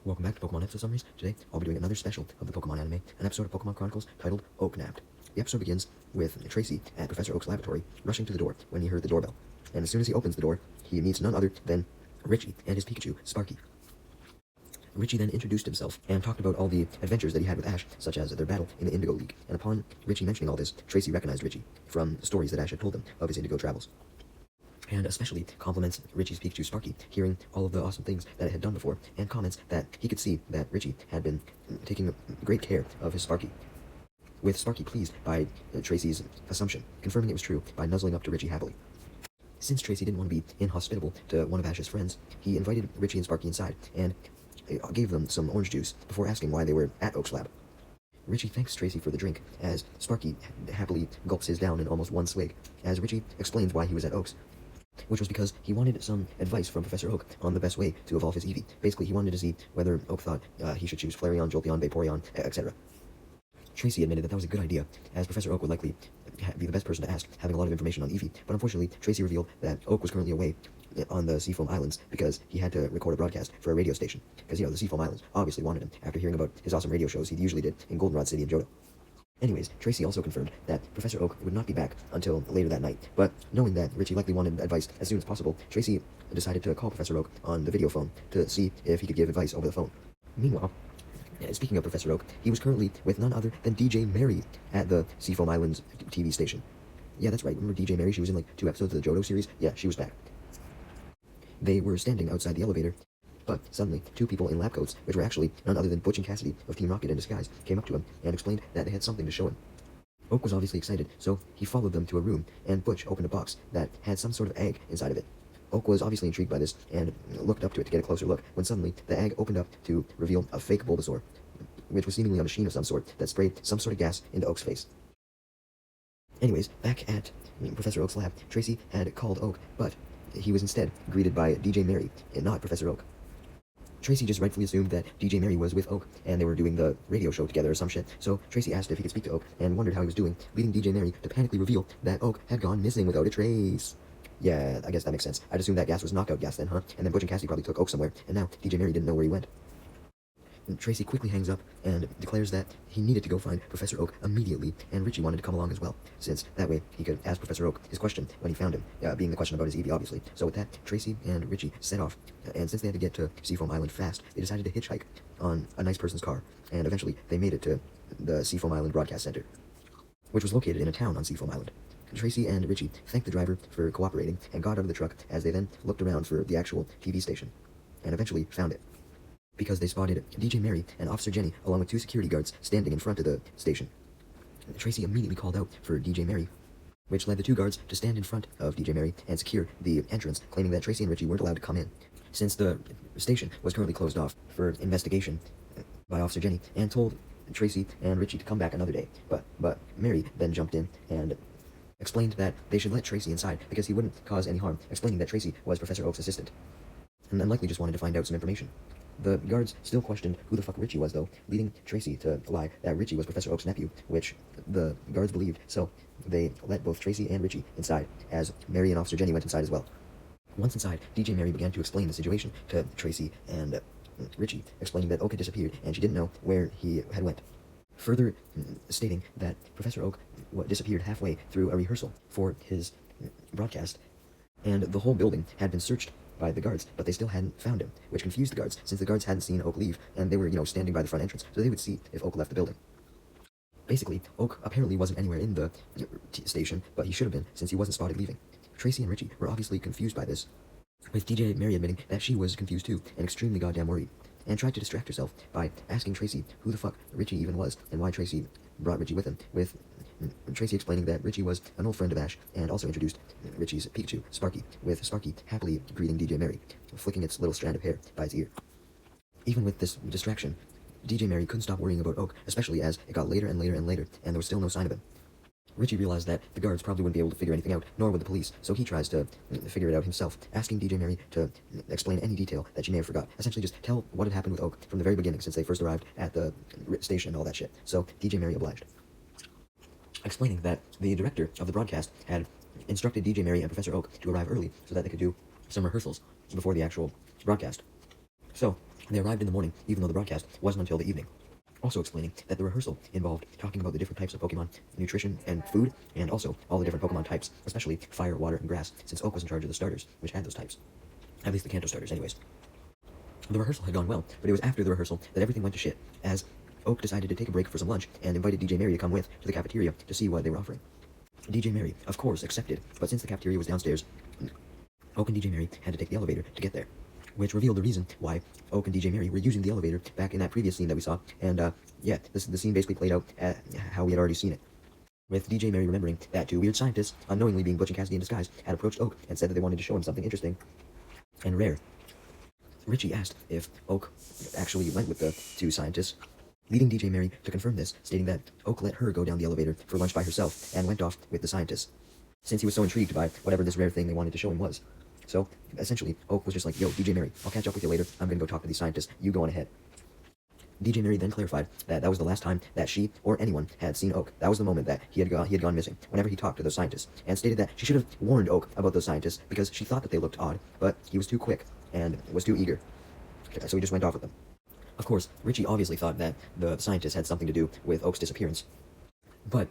Welcome back to Pokemon episode summaries. Today, I'll be doing another special of the Pokemon anime, an episode of Pokemon Chronicles titled Oak Napped. The episode begins with Tracy at Professor Oak's laboratory, rushing to the door when he heard the doorbell. And as soon as he opens the door, he meets none other than Ritchie and his Pikachu, Sparky. Ritchie then introduced himself and talked about all the adventures that he had with Ash, such as their battle in the Indigo League. And upon Ritchie mentioning all this, Tracy recognized Ritchie from stories that Ash had told him of his Indigo travels. And especially compliments Ritchie's Pikachu Sparky, hearing all of the awesome things that it had done before, and comments that he could see that Ritchie had been taking great care of his Sparky. With Sparky pleased by Tracy's assumption, confirming it was true by nuzzling up to Ritchie happily. Since Tracy didn't want to be inhospitable to one of Ash's friends, he invited Ritchie and Sparky inside, and gave them some orange juice before asking why they were at Oak's lab. Ritchie thanks Tracy for the drink, as Sparky happily gulps his down in almost one swig, as Ritchie explains why he was at Oak's, which was because he wanted some advice from Professor Oak on the best way to evolve his Eevee. Basically, he wanted to see whether Oak thought he should choose Flareon, Jolteon, Vaporeon, etc. Tracy admitted that was a good idea, as Professor Oak would likely be the best person to ask, having a lot of information on Eevee, but unfortunately, Tracy revealed that Oak was currently away on the Seafoam Islands because he had to record a broadcast for a radio station, because, the Seafoam Islands obviously wanted him after hearing about his awesome radio shows he usually did in Goldenrod City and Johto. Anyways, Tracy also confirmed that Professor Oak would not be back until later that night, but knowing that Ritchie likely wanted advice as soon as possible, Tracy decided to call Professor Oak on the video phone to see if he could give advice over the phone. Meanwhile, speaking of Professor Oak, he was currently with none other than DJ Mary at the Seafoam Islands TV station. Yeah, that's right, remember DJ Mary? She was in like 2 episodes of the Johto series? Yeah, she was back. They were standing outside the elevator, but suddenly, 2 people in lab coats, which were actually none other than Butch and Cassidy of Team Rocket in disguise, came up to him and explained that they had something to show him. Oak was obviously excited, so he followed them to a room, and Butch opened a box that had some sort of egg inside of it. Oak was obviously intrigued by this, and looked up to it to get a closer look, when suddenly, the egg opened up to reveal a fake Bulbasaur, which was seemingly a machine of some sort that sprayed some sort of gas into Oak's face. Anyways, back at Professor Oak's lab, Tracy had called Oak, but he was instead greeted by DJ Mary, and not Professor Oak. Tracy just rightfully assumed that DJ Mary was with Oak, and they were doing the radio show together or some shit, so Tracy asked if he could speak to Oak, and wondered how he was doing, leading DJ Mary to panically reveal that Oak had gone missing without a trace. Yeah, I guess that makes sense. I'd assume that gas was knockout gas then, huh? And then Butch and Cassidy probably took Oak somewhere, and now DJ Mary didn't know where he went. Tracy quickly hangs up and declares that he needed to go find Professor Oak immediately, and Ritchie wanted to come along as well, since that way he could ask Professor Oak his question when he found him, being the question about his Eevee, obviously. So with that, Tracy and Ritchie set off, and since they had to get to Seafoam Island fast, they decided to hitchhike on a nice person's car, and eventually they made it to the Seafoam Island Broadcast Center, which was located in a town on Seafoam Island. Tracy and Ritchie thanked the driver for cooperating and got out of the truck as they then looked around for the actual TV station, and eventually found it, because they spotted DJ Mary and Officer Jenny along with 2 security guards standing in front of the station. Tracy immediately called out for DJ Mary, which led the 2 guards to stand in front of DJ Mary and secure the entrance, claiming that Tracy and Ritchie weren't allowed to come in, since the station was currently closed off for investigation by Officer Jenny, and told Tracy and Ritchie to come back another day. But Mary then jumped in and explained that they should let Tracy inside because he wouldn't cause any harm, explaining that Tracy was Professor Oak's assistant, and likely just wanted to find out some information. The guards still questioned who the fuck Ritchie was, though, leading Tracy to lie that Ritchie was Professor Oak's nephew, which the guards believed, so they let both Tracy and Ritchie inside, as Mary and Officer Jenny went inside as well. Once inside, DJ Mary began to explain the situation to Tracy and Ritchie, explaining that Oak had disappeared and she didn't know where he had went, further stating that Professor Oak disappeared halfway through a rehearsal for his broadcast, and the whole building had been searched by the guards, but they still hadn't found him, which confused the guards, since the guards hadn't seen Oak leave, and they were, standing by the front entrance, so they would see if Oak left the building. Basically, Oak apparently wasn't anywhere in the station, but he should have been, since he wasn't spotted leaving. Tracy and Ritchie were obviously confused by this, with DJ Mary admitting that she was confused too, and extremely goddamn worried, and tried to distract herself by asking Tracy who the fuck Ritchie even was, and why Tracy brought Ritchie with him, with Tracy explaining that Ritchie was an old friend of Ash, and also introduced Ritchie's Pikachu, Sparky, with Sparky happily greeting DJ Mary, flicking its little strand of hair by its ear. Even with this distraction, DJ Mary couldn't stop worrying about Oak, especially as it got later and later and later, and there was still no sign of him. Ritchie realized that the guards probably wouldn't be able to figure anything out, nor would the police, so he tries to figure it out himself, asking DJ Mary to explain any detail that she may have forgot. Essentially just tell what had happened with Oak from the very beginning, since they first arrived at the station and all that shit. So DJ Mary obliged, explaining that the director of the broadcast had instructed DJ Mary and Professor Oak to arrive early so that they could do some rehearsals before the actual broadcast. So They arrived in the morning, even though the broadcast wasn't until the evening. Also explaining that the rehearsal involved talking about the different types of Pokemon, nutrition and food, and also all the different Pokemon types, especially fire, water, and grass, since Oak was in charge of the starters, which had those types. At least the Kanto starters, anyways. The rehearsal had gone well, but it was after the rehearsal that everything went to shit, as Oak decided to take a break for some lunch and invited DJ Mary to come with to the cafeteria to see what they were offering. DJ Mary, of course, accepted, but since the cafeteria was downstairs, Oak and DJ Mary had to take the elevator to get there, which revealed the reason why Oak and DJ Mary were using the elevator back in that previous scene that we saw, and the scene basically played out at how we had already seen it. With DJ Mary remembering that two weird scientists, unknowingly being Butch and Cassidy in disguise, had approached Oak and said that they wanted to show him something interesting and rare. Ritchie asked if Oak actually went with the two scientists, leading DJ Mary to confirm this, stating that Oak let her go down the elevator for lunch by herself and went off with the scientists, since he was so intrigued by whatever this rare thing they wanted to show him was. So, essentially, Oak was just like, yo, DJ Mary, I'll catch up with you later, I'm gonna go talk to these scientists, you go on ahead. DJ Mary then clarified that that was the last time that she or anyone had seen Oak. That was the moment that he had gone missing, whenever he talked to those scientists, and stated that she should have warned Oak about those scientists because she thought that they looked odd, but he was too quick and was too eager, so he just went off with them. Of course, Ritchie obviously thought that the scientists had something to do with Oak's disappearance, but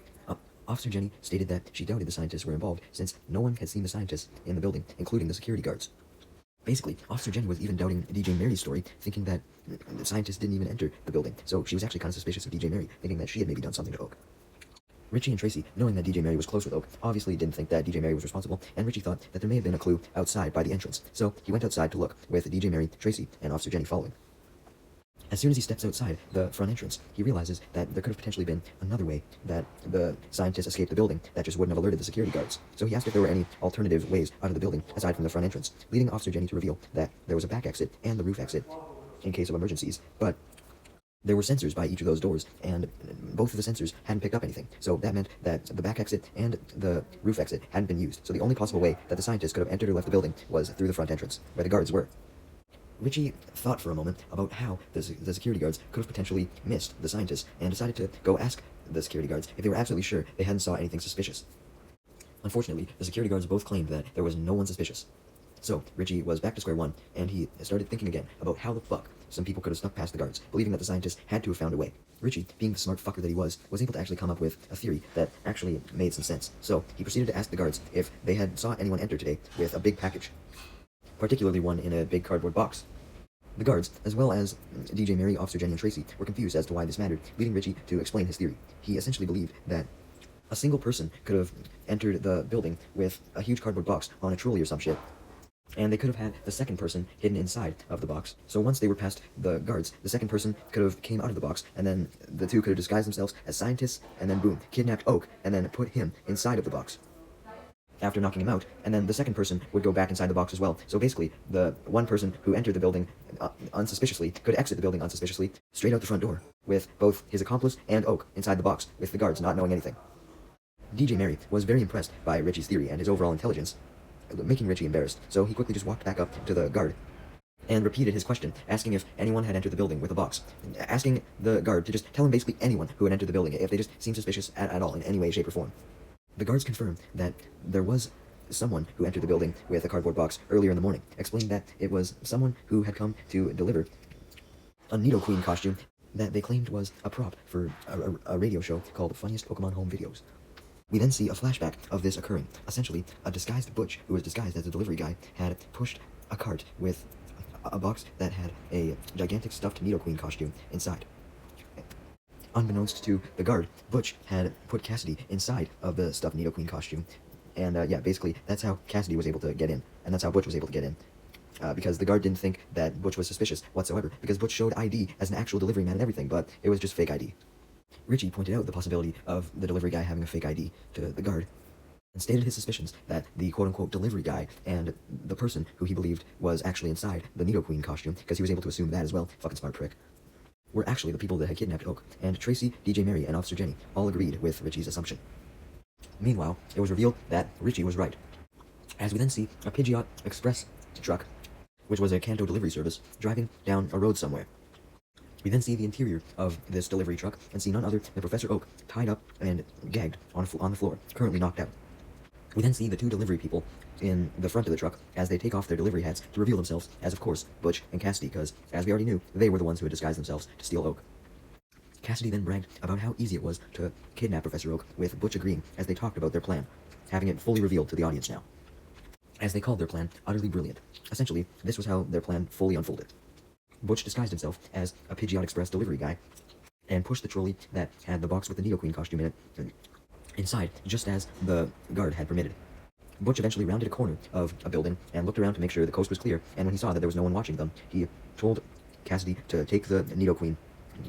Officer Jenny stated that she doubted the scientists were involved since no one had seen the scientists in the building, including the security guards. Basically, Officer Jenny was even doubting DJ Mary's story, thinking that the scientists didn't even enter the building, so she was actually kind of suspicious of DJ Mary, thinking that she had maybe done something to Oak. Ritchie and Tracy, knowing that DJ Mary was close with Oak, obviously didn't think that DJ Mary was responsible, and Ritchie thought that there may have been a clue outside by the entrance, so he went outside to look, with DJ Mary, Tracy, and Officer Jenny following. As soon as he steps outside the front entrance, he realizes that there could have potentially been another way that the scientists escaped the building that just wouldn't have alerted the security guards. So he asked if there were any alternative ways out of the building aside from the front entrance, leading Officer Jenny to reveal that there was a back exit and the roof exit in case of emergencies, but there were sensors by each of those doors, and both of the sensors hadn't picked up anything, so that meant that the back exit and the roof exit hadn't been used, so the only possible way that the scientists could have entered or left the building was through the front entrance, where the guards were. Ritchie thought for a moment about how the security guards could have potentially missed the scientists, and decided to go ask the security guards if they were absolutely sure they hadn't saw anything suspicious. Unfortunately, the security guards both claimed that there was no one suspicious. So, Ritchie was back to square one, and he started thinking again about how the fuck some people could have snuck past the guards, believing that the scientists had to have found a way. Ritchie, being the smart fucker that he was able to actually come up with a theory that actually made some sense. So, he proceeded to ask the guards if they had saw anyone enter today with a big package, particularly one in a big cardboard box. The guards, as well as DJ Mary, Officer Jenny, and Tracy, were confused as to why this mattered, leading Ritchie to explain his theory. He essentially believed that a single person could have entered the building with a huge cardboard box on a trolley or some shit, and they could have had the second person hidden inside of the box. So once they were past the guards, the second person could have came out of the box, and then the two could have disguised themselves as scientists, and then boom, kidnapped Oak, and then put him inside of the box after knocking him out, and then the second person would go back inside the box as well. So basically, the one person who entered the building unsuspiciously could exit the building unsuspiciously straight out the front door, with both his accomplice and Oak inside the box, with the guards not knowing anything. DJ Mary was very impressed by Ritchie's theory and his overall intelligence, making Ritchie embarrassed, so he quickly just walked back up to the guard and repeated his question, asking if anyone had entered the building with a box, asking the guard to just tell him basically anyone who had entered the building, if they just seemed suspicious at all in any way, shape, or form. The guards confirmed that there was someone who entered the building with a cardboard box earlier in the morning, explaining that it was someone who had come to deliver a Nidoqueen costume that they claimed was a prop for a radio show called Funniest Pokemon Home Videos. We then see a flashback of this occurring. Essentially, a disguised Butch, who was disguised as a delivery guy, had pushed a cart with a box that had a gigantic stuffed Nidoqueen costume inside. Unbeknownst to the guard, Butch had put Cassidy inside of the stuffed Nidoqueen costume, and basically that's how Cassidy was able to get in, and that's how Butch was able to get in. Because the guard didn't think that Butch was suspicious whatsoever, because Butch showed ID as an actual delivery man and everything, but it was just fake ID. Ritchie pointed out the possibility of the delivery guy having a fake ID to the guard, and stated his suspicions that the quote-unquote delivery guy and the person who he believed was actually inside the Nidoqueen costume, because he was able to assume that as well, fucking smart prick, were actually the people that had kidnapped Oak, and Tracy, DJ Mary, and Officer Jenny all agreed with Ritchie's assumption. Meanwhile, it was revealed that Ritchie was right, as we then see a Pidgeot Express truck, which was a Kanto delivery service, driving down a road somewhere. We then see the interior of this delivery truck, and see none other than Professor Oak tied up and gagged on the floor, currently knocked out. We then see the two delivery people in the front of the truck as they take off their delivery hats to reveal themselves as, of course, Butch and Cassidy, because, as we already knew, they were the ones who had disguised themselves to steal Oak. Cassidy then bragged about how easy it was to kidnap Professor Oak, with Butch agreeing as they talked about their plan, having it fully revealed to the audience now. As they called their plan utterly brilliant. Essentially, this was how their plan fully unfolded. Butch disguised himself as a Pidgeot Express delivery guy and pushed the trolley that had the box with the Nidoqueen costume in it inside, just as the guard had permitted. Butch eventually rounded a corner of a building and looked around to make sure the coast was clear, and when he saw that there was no one watching them, he told Cassidy to take the Nidoqueen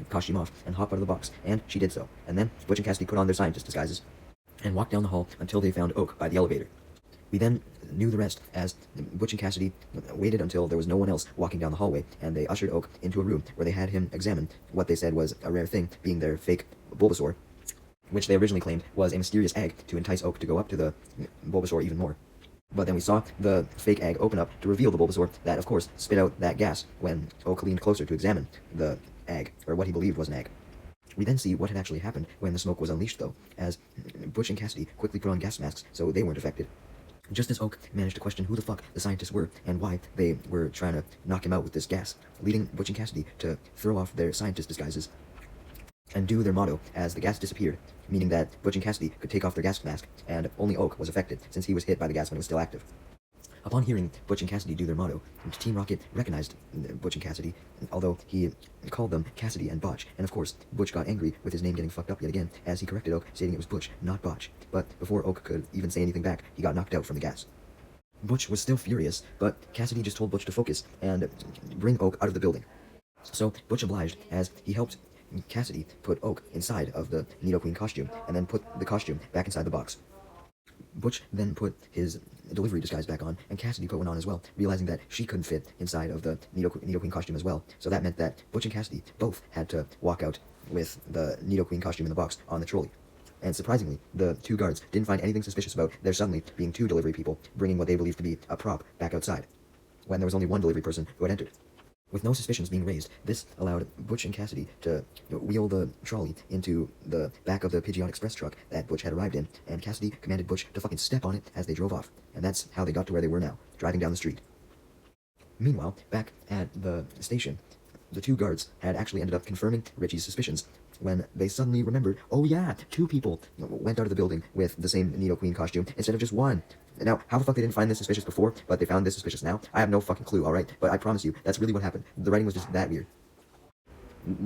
costume off and hop out of the box, and she did so. And then Butch and Cassidy put on their scientist disguises and walked down the hall until they found Oak by the elevator. We then knew the rest, as Butch and Cassidy waited until there was no one else walking down the hallway, and they ushered Oak into a room where they had him examine what they said was a rare thing, being their fake Bulbasaur, which they originally claimed was a mysterious egg to entice Oak to go up to the Bulbasaur even more. But then we saw the fake egg open up to reveal the Bulbasaur that, of course, spit out that gas when Oak leaned closer to examine the egg, or what he believed was an egg. We then see what had actually happened when the smoke was unleashed, though, as Butch and Cassidy quickly put on gas masks so they weren't affected. Just as Oak managed to question who the fuck the scientists were and why they were trying to knock him out with this gas, leading Butch and Cassidy to throw off their scientist disguises and do their motto as the gas disappeared, meaning that Butch and Cassidy could take off their gas mask, and only Oak was affected since he was hit by the gas when it was still active. Upon hearing Butch and Cassidy do their motto, Team Rocket recognized Butch and Cassidy, although he called them Cassidy and Botch, and of course, Butch got angry with his name getting fucked up yet again, as he corrected Oak, stating it was Butch, not Botch. But before Oak could even say anything back, he got knocked out from the gas. Butch was still furious, but Cassidy just told Butch to focus and bring Oak out of the building. So Butch obliged, as he helped Cassidy put Oak inside of the Nidoqueen costume, and then put the costume back inside the box. Butch then put his delivery disguise back on, and Cassidy put one on as well, realizing that she couldn't fit inside of the Nidoqueen costume as well. So that meant that Butch and Cassidy both had to walk out with the Nidoqueen costume in the box on the trolley. And surprisingly, the two guards didn't find anything suspicious about there suddenly being two delivery people bringing what they believed to be a prop back outside, when there was only one delivery person who had entered. With no suspicions being raised, this allowed Butch and Cassidy to wheel the trolley into the back of the Pidgeot Express truck that Butch had arrived in, and Cassidy commanded Butch to fucking step on it as they drove off, and that's how they got to where they were now, driving down the street. Meanwhile, back at the station, the two guards had actually ended up confirming Ritchie's suspicions when they suddenly remembered, oh yeah, two people went out of the building with the same Nidoqueen costume instead of just one. Now, how the fuck they didn't find this suspicious before, but they found this suspicious now, I have no fucking clue, alright? But I promise you, that's really what happened. The writing was just that weird.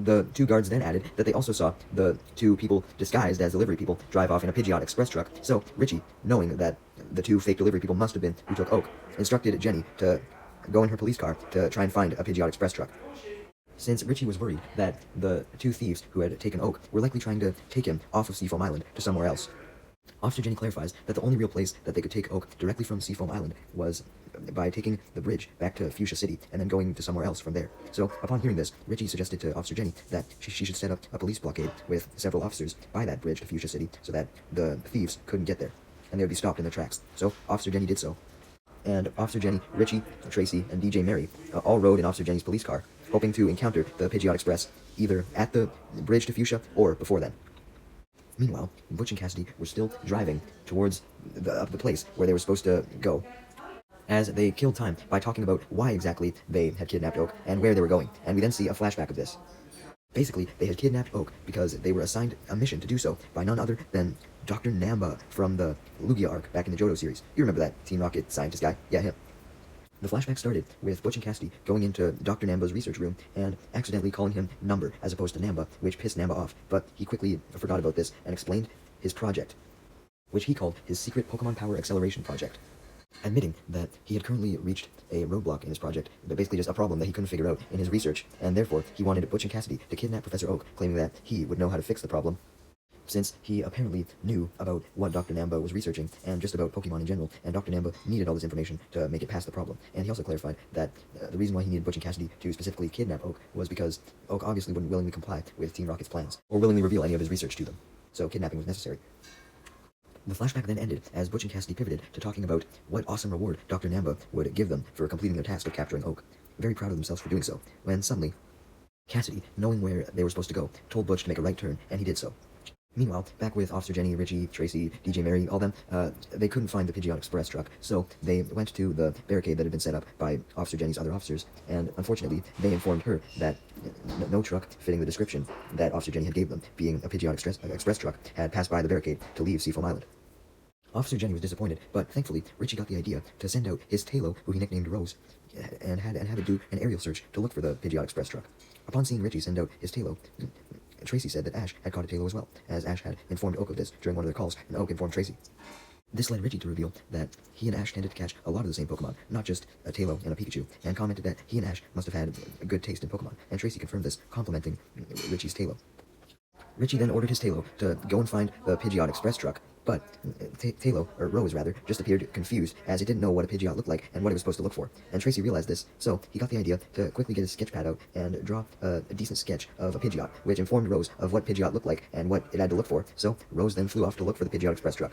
The two guards then added that they also saw the two people disguised as delivery people drive off in a Pidgeot Express truck, so Ritchie, knowing that the two fake delivery people must have been who took Oak, instructed Jenny to go in her police car to try and find a Pidgeot Express truck. Since Ritchie was worried that the two thieves who had taken Oak were likely trying to take him off of Seafoam Island to somewhere else. Officer Jenny clarifies that the only real place that they could take Oak directly from Seafoam Island was by taking the bridge back to Fuchsia City and then going to somewhere else from there. So, upon hearing this, Ritchie suggested to Officer Jenny that she should set up a police blockade with several officers by that bridge to Fuchsia City so that the thieves couldn't get there, and they would be stopped in their tracks. So, Officer Jenny did so. And Officer Jenny, Ritchie, Tracy, and DJ Mary all rode in Officer Jenny's police car, hoping to encounter the Pidgeot Express either at the bridge to Fuchsia or before then. Meanwhile, Butch and Cassidy were still driving towards the place where they were supposed to go, as they killed time by talking about why exactly they had kidnapped Oak and where they were going, and we then see a flashback of this. Basically, they had kidnapped Oak because they were assigned a mission to do so by none other than Dr. Namba from the Lugia arc back in the Johto series. You remember that Team Rocket scientist guy? Yeah, him. The flashback started with Butch and Cassidy going into Dr. Namba's research room and accidentally calling him Number as opposed to Namba, which pissed Namba off, but he quickly forgot about this and explained his project, which he called his secret Pokemon Power Acceleration Project, admitting that he had currently reached a roadblock in his project, but basically just a problem that he couldn't figure out in his research, and therefore he wanted Butch and Cassidy to kidnap Professor Oak, claiming that he would know how to fix the problem, since he apparently knew about what Dr. Namba was researching, and just about Pokemon in general, and Dr. Namba needed all this information to make it past the problem. And he also clarified that the reason why he needed Butch and Cassidy to specifically kidnap Oak was because Oak obviously wouldn't willingly comply with Team Rocket's plans, or willingly reveal any of his research to them, so kidnapping was necessary. The flashback then ended as Butch and Cassidy pivoted to talking about what awesome reward Dr. Namba would give them for completing their task of capturing Oak, very proud of themselves for doing so, when suddenly, Cassidy, knowing where they were supposed to go, told Butch to make a right turn, and he did so. Meanwhile, back with Officer Jenny, Richie, Tracy, DJ Mary, all them, they couldn't find the Pidgeot Express truck, so they went to the barricade that had been set up by Officer Jenny's other officers, and unfortunately, they informed her that no truck fitting the description that Officer Jenny had gave them, being a Pidgeot Express truck, had passed by the barricade to leave Seafoam Island. Officer Jenny was disappointed, but thankfully, Richie got the idea to send out his Talo, who he nicknamed Rose, and had it do an aerial search to look for the Pidgeot Express truck. Upon seeing Richie send out his Talo, Tracy said that Ash had caught a Talo as well, as Ash had informed Oak of this during one of their calls, and Oak informed Tracy. This led Richie to reveal that he and Ash tended to catch a lot of the same Pokemon, not just a Talo and a Pikachu, and commented that he and Ash must have had a good taste in Pokemon, and Tracy confirmed this, complimenting Richie's Talo. Richie then ordered his Talo to go and find the Pidgeot Express truck, but Talo, or Rose rather, just appeared confused as it didn't know what a Pidgeot looked like and what it was supposed to look for. And Tracy realized this, so he got the idea to quickly get his sketch pad out and draw a decent sketch of a Pidgeot, which informed Rose of what Pidgeot looked like and what it had to look for. So Rose then flew off to look for the Pidgeot Express truck,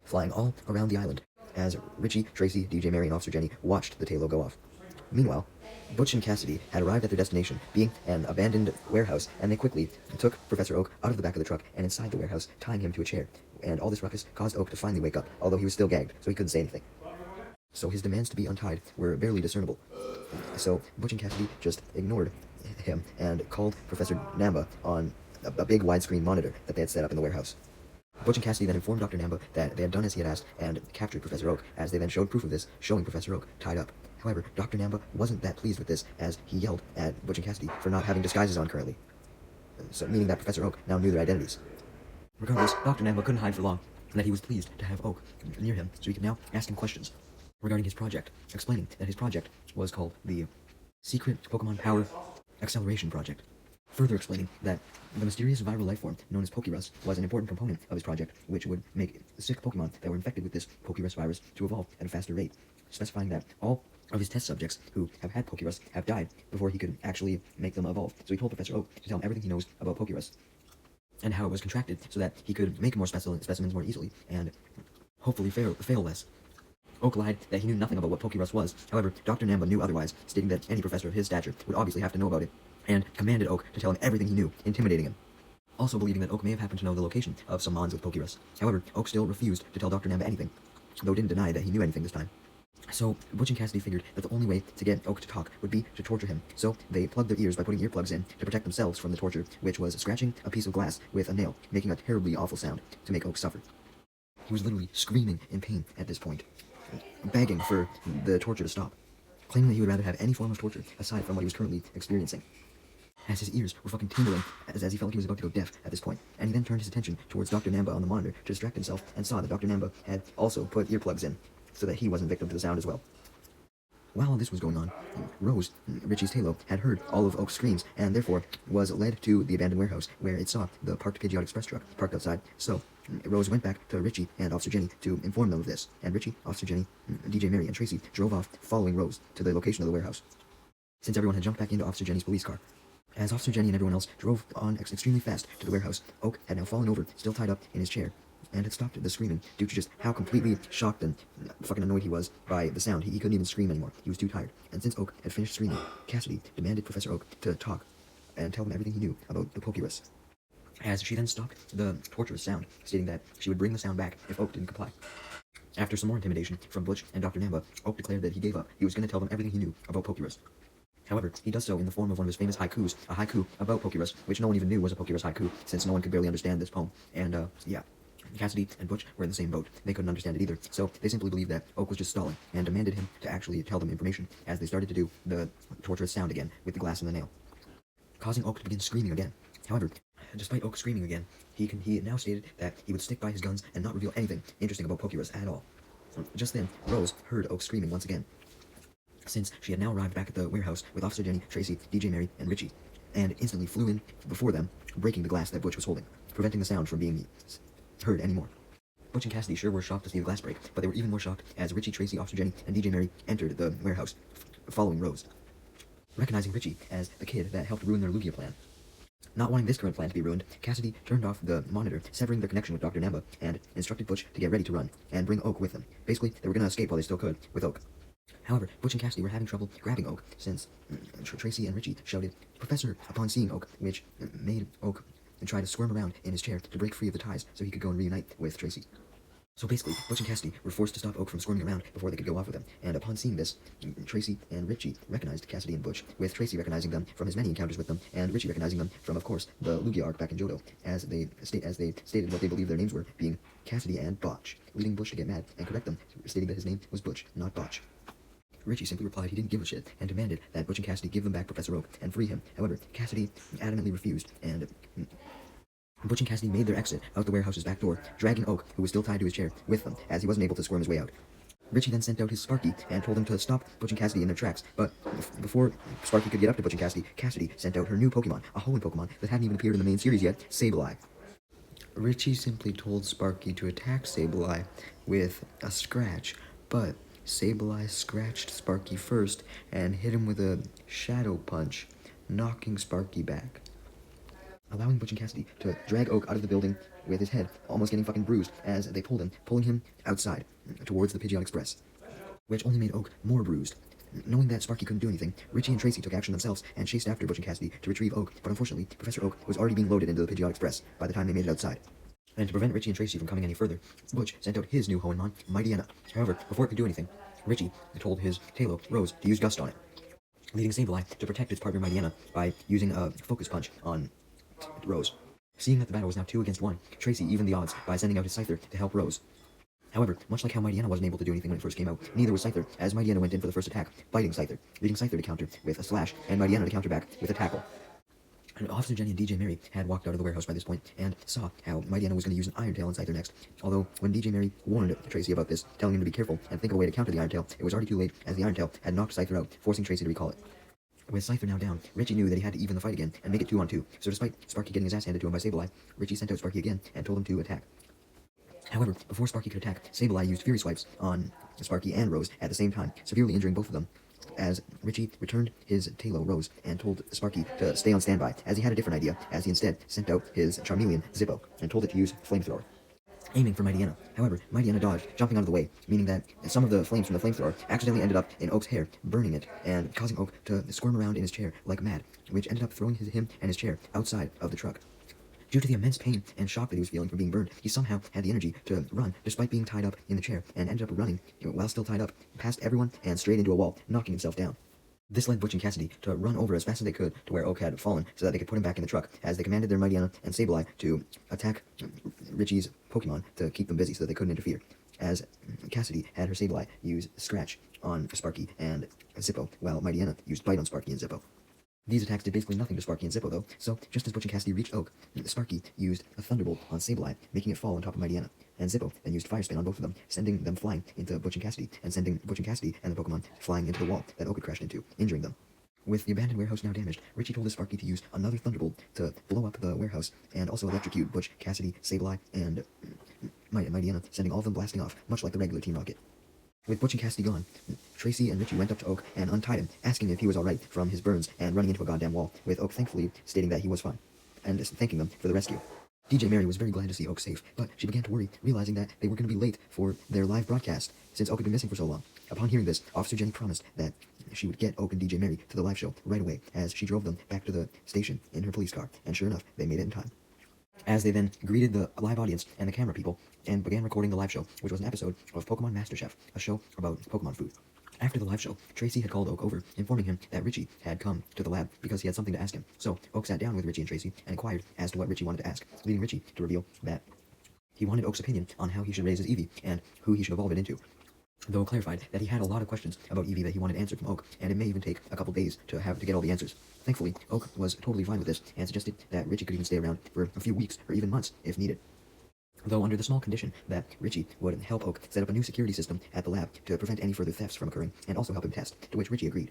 flying all around the island, as Richie, Tracy, DJ Mary, and Officer Jenny watched the Talo go off. Meanwhile, Butch and Cassidy had arrived at their destination, being an abandoned warehouse, and they quickly took Professor Oak out of the back of the truck and inside the warehouse, tying him to a chair. And all this ruckus caused Oak to finally wake up, although he was still gagged, so he couldn't say anything. So his demands to be untied were barely discernible. So Butch and Cassidy just ignored him and called Professor Namba on a big widescreen monitor that they had set up in the warehouse. Butch and Cassidy then informed Dr. Namba that they had done as he had asked and captured Professor Oak, as they then showed proof of this, showing Professor Oak tied up. However, Dr. Namba wasn't that pleased with this, as he yelled at Butch and Cassidy for not having disguises on currently, so meaning that Professor Oak now knew their identities. Regardless, Dr. Namba couldn't hide for long, and that he was pleased to have Oak near him, so he could now ask him questions regarding his project, explaining that his project was called the Secret Pokemon Power Acceleration Project, further explaining that the mysterious viral life form known as Pokérus was an important component of his project, which would make sick Pokemon that were infected with this Pokérus virus to evolve at a faster rate, specifying that all of his test subjects who have had Pokérus have died before he could actually make them evolve. So he told Professor Oak to tell him everything he knows about Pokérus and how it was contracted so that he could make more specimens more easily and hopefully fail less. Oak lied that he knew nothing about what Pokérus was. However, Dr. Namba knew otherwise, stating that any professor of his stature would obviously have to know about it, and commanded Oak to tell him everything he knew, intimidating him. Also believing that Oak may have happened to know the location of some mons with Pokérus. However, Oak still refused to tell Dr. Namba anything, though didn't deny that he knew anything this time. So, Butch and Cassidy figured that the only way to get Oak to talk would be to torture him. So, they plugged their ears by putting earplugs in to protect themselves from the torture, which was scratching a piece of glass with a nail, making a terribly awful sound to make Oak suffer. He was literally screaming in pain at this point, begging for the torture to stop, claiming that he would rather have any form of torture aside from what he was currently experiencing, as his ears were fucking tingling as he felt like he was about to go deaf at this point. And he then turned his attention towards Dr. Namba on the monitor to distract himself and saw that Dr. Namba had also put earplugs in, so that he wasn't victim to the sound as well. While this was going on, Rose, Richie's Talo, had heard all of Oak's screams, and therefore was led to the abandoned warehouse, where it saw the parked Pidgeot Express truck parked outside. So, Rose went back to Richie and Officer Jenny to inform them of this, and Richie, Officer Jenny, DJ Mary, and Tracy drove off, following Rose to the location of the warehouse, since everyone had jumped back into Officer Jenny's police car. As Officer Jenny and everyone else drove on extremely fast to the warehouse, Oak had now fallen over, still tied up in his chair, and had stopped the screaming due to just how completely shocked and fucking annoyed he was by the sound. He couldn't even scream anymore. He was too tired. And since Oak had finished screaming, Cassidy demanded Professor Oak to talk and tell them everything he knew about the Pokérus, as she then stopped the torturous sound, stating that she would bring the sound back if Oak didn't comply. After some more intimidation from Butch and Dr. Namba, Oak declared that he gave up. He was going to tell them everything he knew about Pokérus. However, he does so in the form of one of his famous haikus, a haiku about Pokérus, which no one even knew was a Pokérus haiku, since no one could barely understand this poem. And, yeah. Cassidy and Butch were in the same boat. They couldn't understand it either, so they simply believed that Oak was just stalling, and demanded him to actually tell them information, as they started to do the torturous sound again with the glass and the nail, causing Oak to begin screaming again. However, despite Oak screaming again, he now stated that he would stick by his guns and not reveal anything interesting about Pokérus at all. Just then, Rose heard Oak screaming once again, since she had now arrived back at the warehouse with Officer Jenny, Tracy, DJ Mary, and Richie, and instantly flew in before them, breaking the glass that Butch was holding, preventing the sound from being heard anymore. Butch and Cassidy sure were shocked to see the glass break, but they were even more shocked as Richie, Tracy, Officer Jenny, and DJ Mary entered the warehouse, following Rose, recognizing Richie as the kid that helped ruin their Lugia plan. Not wanting this current plan to be ruined, Cassidy turned off the monitor, severing their connection with Dr. Namba, and instructed Butch to get ready to run, and bring Oak with them. Basically, they were going to escape while they still could, with Oak. However, Butch and Cassidy were having trouble grabbing Oak, since Tracy and Richie shouted, "Professor," upon seeing Oak, which made Oak and try to squirm around in his chair to break free of the ties so he could go and reunite with Tracy. So basically, Butch and Cassidy were forced to stop Oak from squirming around before they could go off with him, and upon seeing this, Tracy and Ritchie recognized Cassidy and Butch, with Tracy recognizing them from his many encounters with them, and Ritchie recognizing them from, of course, the Lugia arc back in Johto, as they stated what they believed their names were, being Cassidy and Botch, leading Butch to get mad and correct them, stating that his name was Butch, not Botch. Ritchie simply replied he didn't give a shit, and demanded that Butch and Cassidy give them back Professor Oak and free him. However, Cassidy adamantly refused, and Butch and Cassidy made their exit out the warehouse's back door, dragging Oak, who was still tied to his chair, with them, as he wasn't able to squirm his way out. Ritchie then sent out his Sparky and told them to stop Butch and Cassidy in their tracks, but before Sparky could get up to Butch and Cassidy sent out her new Pokemon, a Hoenn Pokemon that hadn't even appeared in the main series yet, Sableye. Ritchie simply told Sparky to attack Sableye with a scratch, but Sableye scratched Sparky first and hit him with a Shadow Punch, knocking Sparky back, allowing Butch and Cassidy to drag Oak out of the building with his head almost getting fucking bruised as they pulled him, pulling him outside towards the Pidgeot Express, which only made Oak more bruised. Knowing that Sparky couldn't do anything, Ritchie and Tracy took action themselves and chased after Butch and Cassidy to retrieve Oak, but unfortunately, Professor Oak was already being loaded into the Pidgeot Express by the time they made it outside. And to prevent Ritchie and Tracy from coming any further, Butch sent out his new Hoenn, Mightyena. However, before it could do anything, Ritchie told his Tailo, Rose, to use Gust on it, leading Sableye to protect its partner Mightyena by using a Focus Punch on Rose. Seeing that the battle was now 2 against 1, Tracy evened the odds by sending out his Scyther to help Rose. However, much like how Mightyena wasn't able to do anything when it first came out, neither was Scyther, as Mightyena went in for the first attack, biting Scyther, leading Scyther to counter with a Slash, and Mightyena to counter back with a Tackle. And Officer Jenny and DJ Mary had walked out of the warehouse by this point, and saw how Mightyena was going to use an Iron Tail on Scyther next. Although, when DJ Mary warned Tracy about this, telling him to be careful and think of a way to counter the Iron Tail, it was already too late, as the Iron Tail had knocked Scyther out, forcing Tracy to recall it. With Scyther now down, Ritchie knew that he had to even the fight again and make it 2-on-2, so despite Sparky getting his ass handed to him by Sableye, Ritchie sent out Sparky again and told him to attack. However, before Sparky could attack, Sableye used Fury Swipes on Sparky and Rose at the same time, severely injuring both of them, as Ritchie returned his Tailo, Rose, and told Sparky to stay on standby, as he had a different idea, as he instead sent out his Charmeleon, Zippo, and told it to use Flamethrower, aiming for Mightyena. However, Mightyena dodged, jumping out of the way, meaning that some of the flames from the flamethrower accidentally ended up in Oak's hair, burning it, and causing Oak to squirm around in his chair like mad, which ended up throwing him and his chair outside of the truck. Due to the immense pain and shock that he was feeling from being burned, he somehow had the energy to run despite being tied up in the chair, and ended up running, while still tied up, past everyone and straight into a wall, knocking himself down. This led Butch and Cassidy to run over as fast as they could to where Oak had fallen, so that they could put him back in the truck, as they commanded their Mightyena and Sableye to attack Ritchie's Pokemon to keep them busy so that they couldn't interfere, as Cassidy had her Sableye use Scratch on Sparky and Zippo, while Mightyena used Bite on Sparky and Zippo. These attacks did basically nothing to Sparky and Zippo, though, so just as Butch and Cassidy reached Oak, Sparky used a Thunderbolt on Sableye, making it fall on top of Mightyena, and Zippo then used Fire Spin on both of them, sending them flying into Butch and Cassidy, and sending Butch and Cassidy and the Pokemon flying into the wall that Oak had crashed into, injuring them. With the abandoned warehouse now damaged, Ritchie told his Sparky to use another Thunderbolt to blow up the warehouse, and also electrocute Butch, Cassidy, Sableye, and Mightyena, sending all of them blasting off, much like the regular Team Rocket. With Butch and Cassidy gone, Tracy and Ritchie went up to Oak and untied him, asking if he was alright from his burns and running into a goddamn wall, with Oak thankfully stating that he was fine, and thanking them for the rescue. DJ Mary was very glad to see Oak safe, but she began to worry, realizing that they were going to be late for their live broadcast, since Oak had been missing for so long. Upon hearing this, Officer Jenny promised that she would get Oak and DJ Mary to the live show right away, as she drove them back to the station in her police car, and sure enough, they made it in time. As they then greeted the live audience and the camera people, and began recording the live show, which was an episode of Pokemon Master Chef, a show about Pokemon food. After the live show, Tracy had called Oak over, informing him that Ritchie had come to the lab because he had something to ask him. So, Oak sat down with Ritchie and Tracy and inquired as to what Ritchie wanted to ask, leading Ritchie to reveal that he wanted Oak's opinion on how he should raise his Eevee and who he should evolve it into, though clarified that he had a lot of questions about Eevee that he wanted answered from Oak, and it may even take a couple days to get all the answers. Thankfully, Oak was totally fine with this, and suggested that Ritchie could even stay around for a few weeks, or even months, if needed, though under the small condition that Ritchie would help Oak set up a new security system at the lab to prevent any further thefts from occurring, and also help him test, to which Ritchie agreed.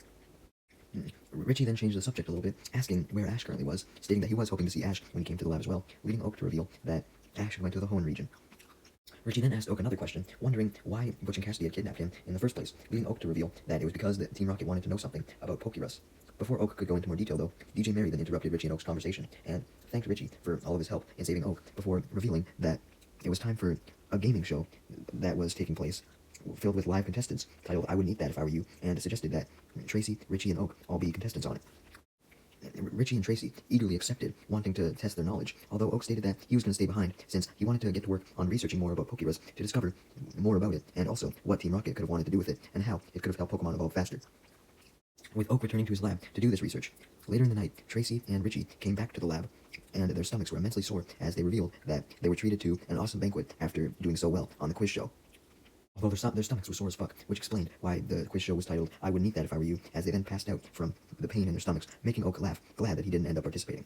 Ritchie then changed the subject a little bit, asking where Ash currently was, stating that he was hoping to see Ash when he came to the lab as well, leading Oak to reveal that Ash went to the Hoenn region. Ritchie then asked Oak another question, wondering why Butch and Cassidy had kidnapped him in the first place, leading Oak to reveal that it was because the Team Rocket wanted to know something about Pokerus. Before Oak could go into more detail, though, DJ Mary then interrupted Ritchie and Oak's conversation, and thanked Ritchie for all of his help in saving Oak, before revealing that it was time for a gaming show that was taking place, filled with live contestants, titled I Wouldn't Eat That If I Were You, and suggested that Tracy, Ritchie, and Oak all be contestants on it. Richie and Tracy eagerly accepted, wanting to test their knowledge, although Oak stated that he was going to stay behind since he wanted to get to work on researching more about Pokémon to discover more about it, and also what Team Rocket could have wanted to do with it, and how it could have helped Pokemon evolve faster. With Oak returning to his lab to do this research. Later in the night, Tracy and Richie came back to the lab, and their stomachs were immensely sore as they revealed that they were treated to an awesome banquet after doing so well on the quiz show. Although their stomachs were sore as fuck, which explained why the quiz show was titled I Wouldn't Eat That If I Were You, as they then passed out from the pain in their stomachs, making Oak laugh, glad that he didn't end up participating.